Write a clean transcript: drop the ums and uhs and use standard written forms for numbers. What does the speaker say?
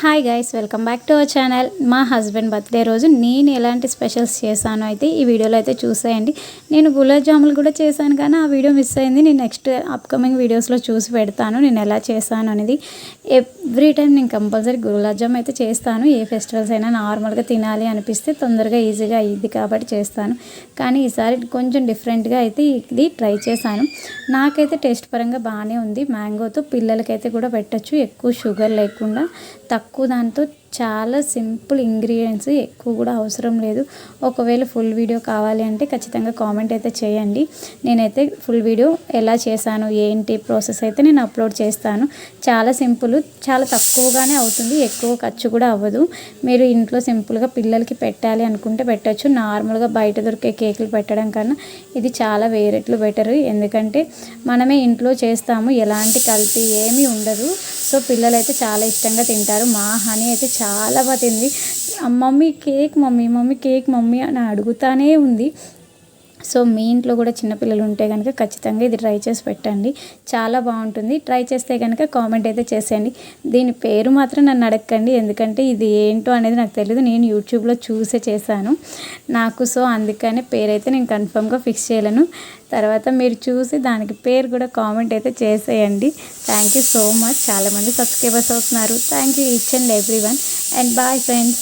Hi guys, welcome back to our channel. మా husband birthday రోజు నేను ఎలాంటి స్పెషల్స్ చేశానో అయితే ఈ వీడియోలో అయితే చూసేయండి. నేను గులాబ్ జాములు కూడా చేశాను, కానీ ఆ వీడియో మిస్ అయింది. నేను నెక్స్ట్ అప్కమింగ్ వీడియోస్లో చూసి పెడతాను నేను ఎలా చేశాను అనేది. ఎవ్రీ టైం నేను కంపల్సరీ గులాబ్ జామ్ అయితే చేస్తాను. ఏ ఫెస్టివల్స్ అయినా నార్మల్గా తినాలి అనిపిస్తే తొందరగా ఈజీగా అయ్యిద్ది కాబట్టి చేస్తాను. కానీ ఈసారి కొంచెం డిఫరెంట్గా అయితే ఇది ట్రై చేశాను. నాకైతే టేస్ట్ పరంగా బాగానే ఉంది. మ్యాంగోతో పిల్లలకైతే కూడా పెట్టచ్చు, ఎక్కువ షుగర్ లేకుండా తక్కువ దాంతో చాలా సింపుల్ ఇంగ్రీడియంట్స్, ఎక్కువ కూడా అవసరం లేదు. ఒకవేళ ఫుల్ వీడియో కావాలి అంటే ఖచ్చితంగా కామెంట్ అయితే చేయండి. నేనైతే ఫుల్ వీడియో ఎలా చేశాను ఏంటి ప్రాసెస్ అయితే నేను అప్లోడ్ చేస్తాను. చాలా సింపుల్, చాలా తక్కువగానే అవుతుంది, ఎక్కువ ఖర్చు కూడా అవ్వదు. మీరు ఇంట్లో సింపుల్గా పిల్లలకి పెట్టాలి అనుకుంటే పెట్టచ్చు. నార్మల్గా బయట దొరికే కేకులు పెట్టడం కన్నా ఇది చాలా వేరెట్లు బెటర్. ఎందుకంటే మనమే ఇంట్లో చేస్తాము, ఎలాంటి కల్తీ ఏమీ ఉండదు. సో పిల్లలైతే చాలా ఇష్టంగా తింటారు. మా హనీ అయితే చాలా బాగా తింది. Mummy cake, mummy cake mummy అని అడుగుతానే ఉంది. సో మీ ఇంట్లో కూడా చిన్నపిల్లలు ఉంటే కనుక ఖచ్చితంగా ఇది ట్రై చేసి పెట్టండి, చాలా బాగుంటుంది. ట్రై చేస్తే కనుక కామెంట్ అయితే చేసేయండి. దీని పేరు మాత్రం నన్ను అడగండి, ఎందుకంటే ఇది ఏంటో అనేది నాకు తెలియదు. నేను యూట్యూబ్లో చూసే చేశాను నాకు. సో అందుకని పేరైతే నేను కన్ఫర్మ్గా ఫిక్స్ చేయలేను. తర్వాత మీరు చూసి దానికి పేరు కూడా కామెంట్ అయితే చేసేయండి. Thank you so much. చాలామంది సబ్స్క్రైబర్స్ అవుతున్నారు. Thank you each and every one, and bye friends.